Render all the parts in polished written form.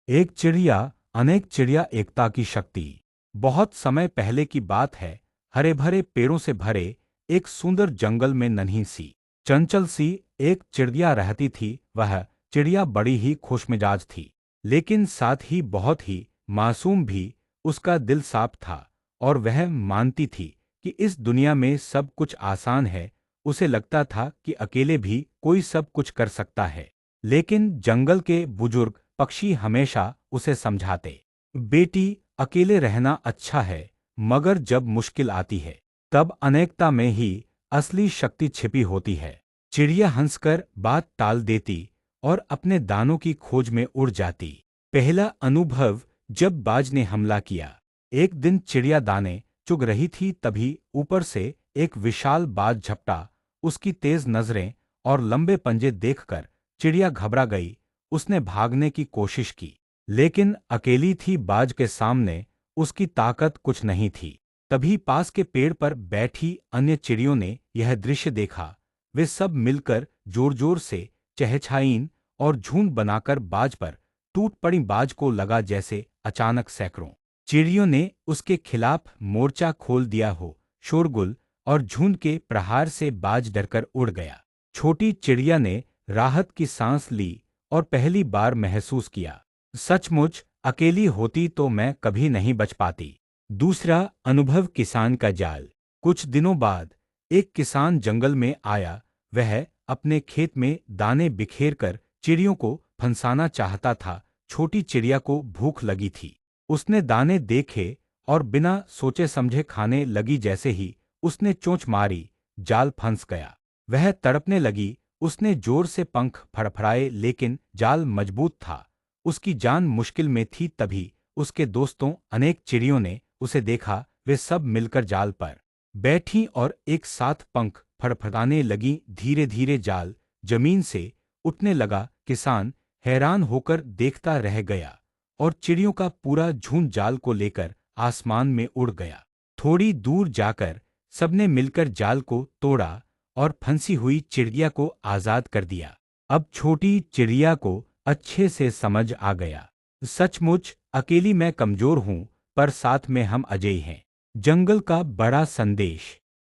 एक चिड़िया, अनेक चिड़िया एकता की शक्ति। बहुत समय पहले की बात है। हरे भरे पेड़ों से भरे एक सुंदर जंगल में नन्ही सी, चंचल सी एक चिड़िया रहती थी। वह चिड़िया बड़ी ही खुशमिजाज थी, लेकिन साथ ही बहुत ही मासूम भी। उसका दिल साफ था और वह मानती थी कि इस दुनिया में सब कुछ आसान है। उसे लगता था कि अकेले भी कोई सब कुछ कर सकता है। लेकिन जंगल के बुजुर्ग पक्षी हमेशा उसे समझाते, बेटी, अकेले रहना अच्छा है, मगर जब मुश्किल आती है तब अनेकता में ही असली शक्ति छिपी होती है। चिड़िया हंसकर बात टाल देती और अपने दानों की खोज में उड़ जाती। पहला अनुभव, जब बाज ने हमला किया। एक दिन चिड़िया दाने चुग रही थी, तभी ऊपर से एक विशाल बाज झपटा। उसकी तेज नजरें और लंबे पंजे देखकर चिड़िया घबरा गई। उसने भागने की कोशिश की, लेकिन अकेली थी। बाज के सामने उसकी ताकत कुछ नहीं थी। तभी पास के पेड़ पर बैठी अन्य चिड़ियों ने यह दृश्य देखा। वे सब मिलकर जोर जोर से चहचहाईं और झुंड बनाकर बाज पर टूट पड़ी। बाज को लगा जैसे अचानक सैकड़ों चिड़ियों ने उसके खिलाफ मोर्चा खोल दिया हो। शोरगुल और झुंड के प्रहार से बाज डरकर उड़ गया। छोटी चिड़िया ने राहत की सांस ली और पहली बार महसूस किया, सचमुच अकेली होती तो मैं कभी नहीं बच पाती। दूसरा अनुभव, किसान का जाल। कुछ दिनों बाद एक किसान जंगल में आया। वह अपने खेत में दाने बिखेर कर चिड़ियों को फंसाना चाहता था। छोटी चिड़िया को भूख लगी थी। उसने दाने देखे और बिना सोचे समझे खाने लगी। जैसे ही उसने चोंच मारी, जाल फंस गया। वह तड़पने लगी। उसने जोर से पंख फड़फड़ाए, लेकिन जाल मजबूत था। उसकी जान मुश्किल में थी। तभी उसके दोस्तों अनेक चिड़ियों ने उसे देखा। वे सब मिलकर जाल पर बैठी और एक साथ पंख फड़फड़ाने लगी। धीरे धीरे जाल जमीन से उठने लगा। किसान हैरान होकर देखता रह गया और चिड़ियों का पूरा झुंड जाल को लेकर आसमान में उड़ गया। थोड़ी दूर जाकर सबने मिलकर जाल को तोड़ा और फंसी हुई चिड़िया को आजाद कर दिया। अब छोटी चिड़िया को अच्छे से समझ आ गया, सचमुच अकेली मैं कमजोर हूं, पर साथ में हम अजेय हैं। जंगल का बड़ा संदेश।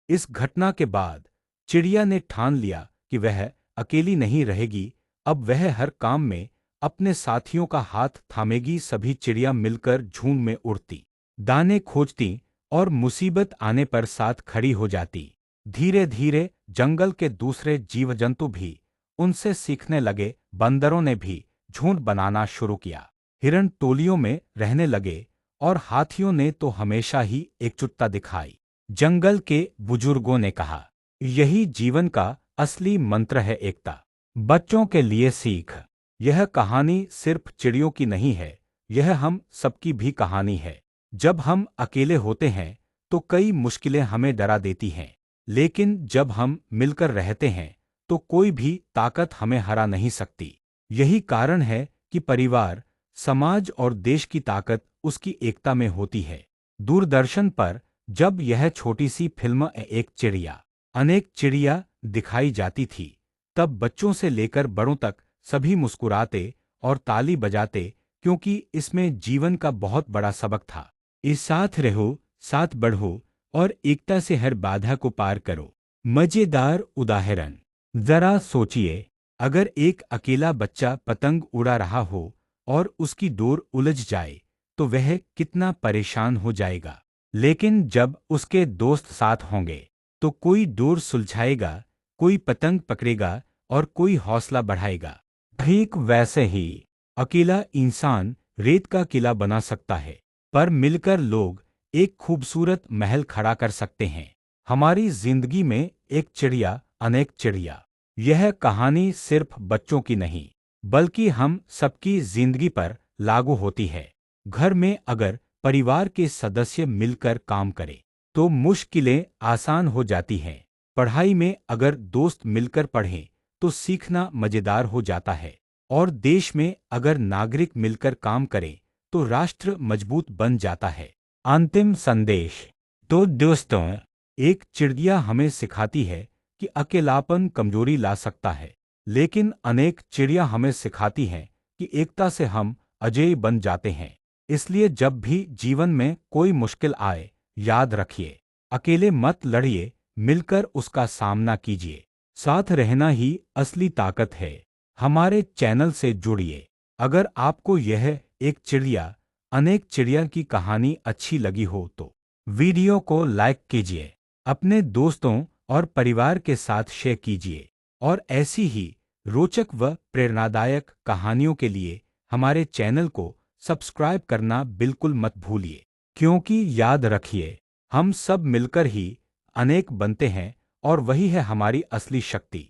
इस घटना के बाद चिड़िया ने ठान लिया कि वह अकेली नहीं रहेगी। अब वह हर काम में अपने साथियों का हाथ थामेगी। सभी चिड़िया मिलकर झुंड में उड़ती, दाने खोजती और मुसीबत आने पर साथ खड़ी हो जाती। धीरे धीरे जंगल के दूसरे जीव जंतु भी उनसे सीखने लगे। बंदरों ने भी झुंड बनाना शुरू किया, हिरण टोलियों में रहने लगे और हाथियों ने तो हमेशा ही एकजुटता दिखाई। जंगल के बुजुर्गों ने कहा, यही जीवन का असली मंत्र है, एकता। बच्चों के लिए सीख। यह कहानी सिर्फ चिड़ियों की नहीं है, यह हम सबकी भी कहानी है। जब हम अकेले होते हैं तो कई मुश्किलें हमें डरा देती हैं, लेकिन जब हम मिलकर रहते हैं तो कोई भी ताकत हमें हरा नहीं सकती। यही कारण है कि परिवार, समाज और देश की ताकत उसकी एकता में होती है। दूरदर्शन पर जब यह छोटी सी फिल्म एक चिड़िया, अनेक चिड़िया दिखाई जाती थी, तब बच्चों से लेकर बड़ों तक सभी मुस्कुराते और ताली बजाते, क्योंकि इसमें जीवन का बहुत बड़ा सबक था। इस साथ रहो, साथ बढ़ो और एकता से हर बाधा को पार करो। मजेदार उदाहरण, जरा सोचिए, अगर एक अकेला बच्चा पतंग उड़ा रहा हो और उसकी डोर उलझ जाए तो वह कितना परेशान हो जाएगा। लेकिन जब उसके दोस्त साथ होंगे तो कोई डोर सुलझाएगा, कोई पतंग पकड़ेगा और कोई हौसला बढ़ाएगा। ठीक वैसे ही अकेला इंसान रेत का किला बना सकता है, पर मिलकर लोग एक खूबसूरत महल खड़ा कर सकते हैं। हमारी जिंदगी में एक चिड़िया, अनेक चिड़िया। यह कहानी सिर्फ बच्चों की नहीं, बल्कि हम सबकी जिंदगी पर लागू होती है। घर में अगर परिवार के सदस्य मिलकर काम करें तो मुश्किलें आसान हो जाती हैं। पढ़ाई में अगर दोस्त मिलकर पढ़ें तो सीखना मजेदार हो जाता है। और देश में अगर नागरिक मिलकर काम करें तो राष्ट्र मजबूत बन जाता है। अंतिम संदेश। तो दोस्तों, एक चिड़िया हमें सिखाती है कि अकेलापन कमजोरी ला सकता है, लेकिन अनेक चिड़िया हमें सिखाती हैं कि एकता से हम अजेय बन जाते हैं। इसलिए जब भी जीवन में कोई मुश्किल आए, याद रखिए, अकेले मत लड़िए, मिलकर उसका सामना कीजिए। साथ रहना ही असली ताकत है। हमारे चैनल से जुड़िए। अगर आपको यह एक चिड़िया अनेक चिड़िया की कहानी अच्छी लगी हो तो वीडियो को लाइक कीजिए, अपने दोस्तों और परिवार के साथ शेयर कीजिए और ऐसी ही रोचक व प्रेरणादायक कहानियों के लिए हमारे चैनल को सब्सक्राइब करना बिल्कुल मत भूलिए। क्योंकि याद रखिए, हम सब मिलकर ही अनेक बनते हैं और वही है हमारी असली शक्ति।